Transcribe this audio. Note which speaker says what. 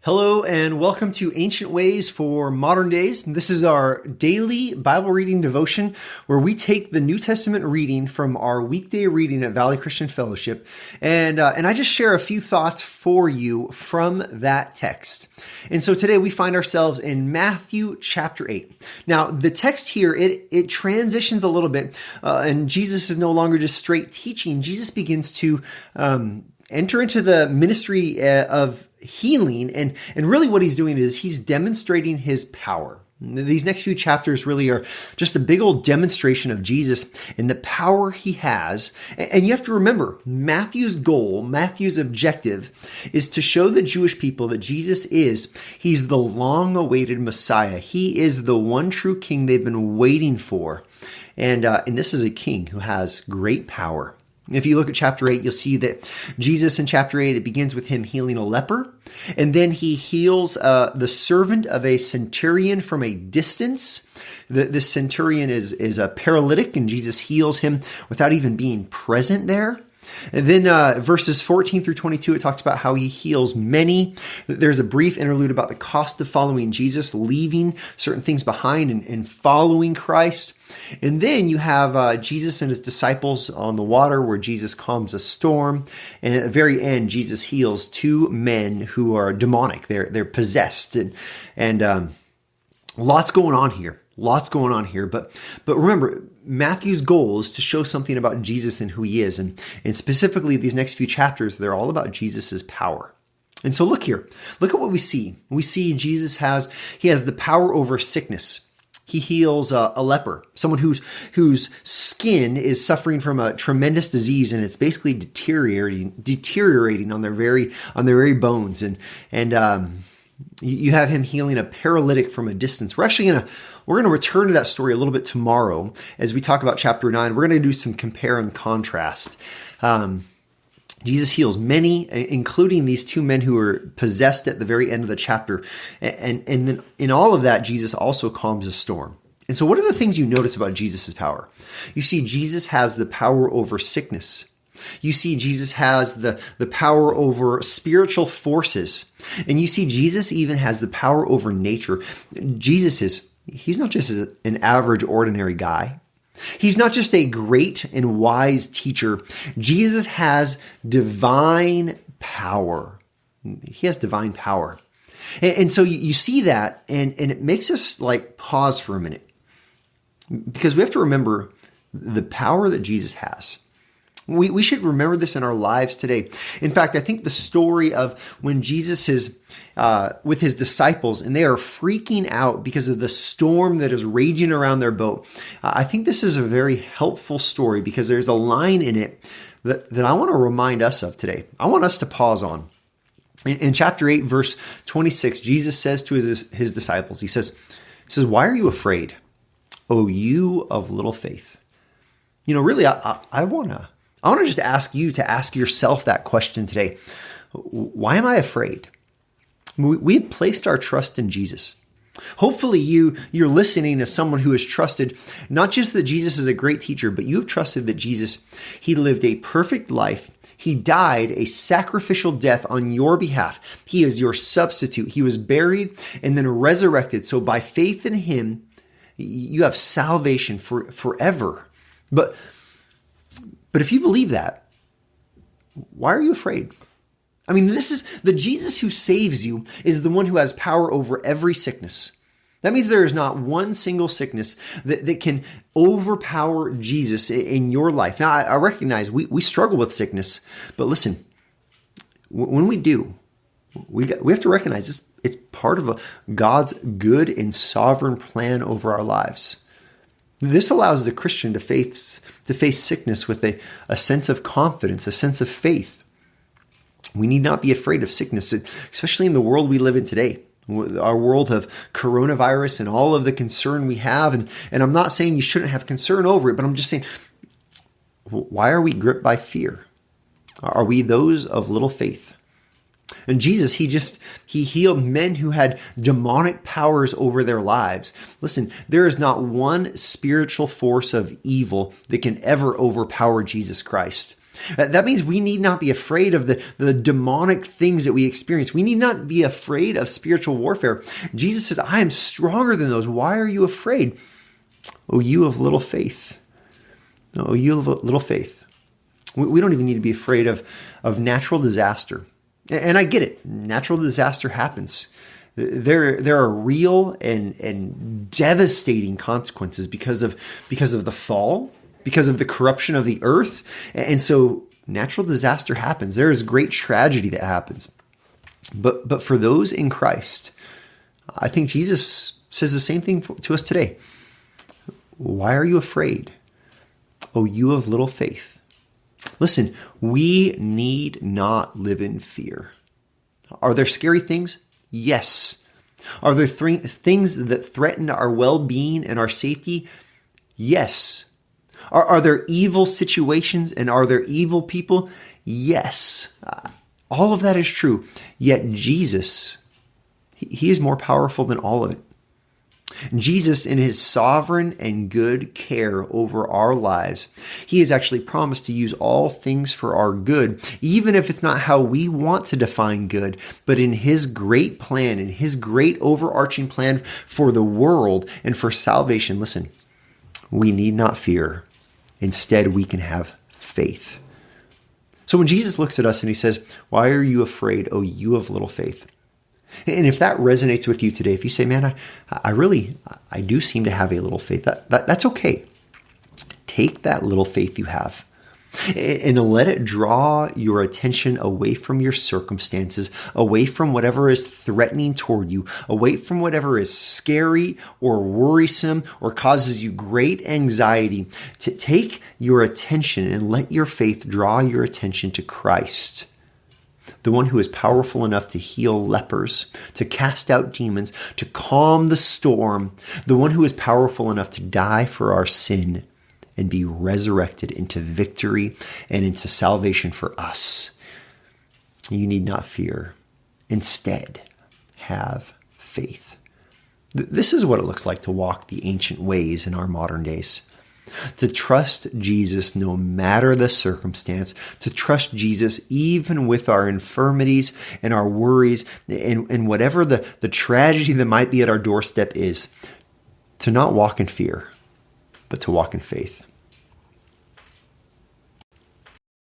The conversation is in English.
Speaker 1: Hello and welcome to Ancient Ways for Modern Days. This is our daily Bible reading devotion where we take the New Testament reading from our weekday reading at Valley Christian Fellowship and I just share a few thoughts for you from that text. And so today we find ourselves in Matthew chapter 8. Now the text here, it transitions a little bit and Jesus is no longer just straight teaching. Jesus begins to enter into the ministry of healing. And really what he's doing is he's demonstrating his power. These next few chapters really are just a big old demonstration of Jesus and the power he has. And you have to remember, Matthew's goal, Matthew's objective is to show the Jewish people that he's the long-awaited Messiah. He is the one true king they've been waiting for. And this is a king who has great power. If you look at chapter 8, you'll see that Jesus in chapter 8, it begins with him healing a leper. And then he heals the servant of a centurion from a distance. This centurion is a paralytic, and Jesus heals him without even being present there. And then verses 14 through 22, it talks about how he heals many. There's a brief interlude about the cost of following Jesus, leaving certain things behind and following Christ. And then you have Jesus and his disciples on the water where Jesus calms a storm. And at the very end, Jesus heals two men who are demonic. They're possessed. And lots going on here. But remember, Matthew's goal is to show something about Jesus and who he is. And specifically these next few chapters, they're all about Jesus's power. And so look here. Look at what we see. We see Jesus has the power over sickness. He heals a leper, someone whose skin is suffering from a tremendous disease, and it's basically deteriorating on their very bones. And you have him healing a paralytic from a distance. We're going to return to that story a little bit tomorrow as we talk about chapter 9. We're going to do some compare and contrast. Jesus heals many, including these two men who were possessed at the very end of the chapter. And then in all of that, Jesus also calms a storm. And so what are the things you notice about Jesus' power? You see, Jesus has the power over sickness. You see, Jesus has the power over spiritual forces. And you see, Jesus even has the power over nature. He's not just an average, ordinary guy. He's not just a great and wise teacher. Jesus has divine power. He has divine power. And so you see that, and it makes us pause for a minute. Because we have to remember the power that Jesus has. We should remember this in our lives today. In fact, I think the story of when Jesus is with his disciples and they are freaking out because of the storm that is raging around their boat, I think this is a very helpful story because there's a line in it that I want to remind us of today. I want us to pause on. In chapter 8, verse 26, Jesus says to his disciples, he says, "Why are you afraid, O you of little faith?" Really, I want to just ask you to ask yourself that question today. Why am I afraid? We've placed our trust in Jesus. Hopefully you're listening as someone who has trusted not just that Jesus is a great teacher, but you've trusted that Jesus, he lived a perfect life. He died a sacrificial death on your behalf. He is your substitute. He was buried and then resurrected. So by faith in him, you have salvation forever. But if you believe that, why are you afraid? I mean, this is the Jesus who saves you is the one who has power over every sickness. That means there is not one single sickness that can overpower Jesus in your life. Now, I recognize we struggle with sickness, but listen, when we do, we have to recognize it's part of God's good and sovereign plan over our lives. This allows the Christian to face sickness with a sense of confidence, a sense of faith. We need not be afraid of sickness, especially in the world we live in today, our world of coronavirus and all of the concern we have. And I'm not saying you shouldn't have concern over it, but I'm just saying, why are we gripped by fear? Are we those of little faith? And Jesus, he healed men who had demonic powers over their lives. Listen, there is not one spiritual force of evil that can ever overpower Jesus Christ. That means we need not be afraid of the demonic things that we experience. We need not be afraid of spiritual warfare. Jesus says, I am stronger than those. Why are you afraid? Oh, you of little faith. Oh, you of little faith. We don't even need to be afraid of natural disaster. And I get it. Natural disaster happens. There are real and devastating consequences because of the fall, because of the corruption of the earth. And so natural disaster happens. There is great tragedy that happens. But for those in Christ, I think Jesus says the same thing to us today. Why are you afraid? Oh, you of little faith. Listen, we need not live in fear. Are there scary things? Yes. Are there things that threaten our well-being and our safety? Yes. Are there evil situations and are there evil people? Yes. All of that is true. Yet Jesus, he is more powerful than all of it. Jesus, in his sovereign and good care over our lives, he has actually promised to use all things for our good, even if it's not how we want to define good, but in his great plan, in his great overarching plan for the world and for salvation. Listen, we need not fear. Instead, we can have faith. So when Jesus looks at us and he says, why are you afraid, oh, you of little faith? And if that resonates with you today, if you say, man, I do seem to have a little faith, that's okay. Take that little faith you have and let it draw your attention away from your circumstances, away from whatever is threatening toward you, away from whatever is scary or worrisome or causes you great anxiety. To take your attention and let your faith draw your attention to Christ, the one who is powerful enough to heal lepers, to cast out demons, to calm the storm, the one who is powerful enough to die for our sin and be resurrected into victory and into salvation for us. You need not fear. Instead, have faith. This is what it looks like to walk the ancient ways in our modern days. To trust Jesus no matter the circumstance, to trust Jesus even with our infirmities and our worries and whatever the tragedy that might be at our doorstep is, to not walk in fear, but to walk in faith.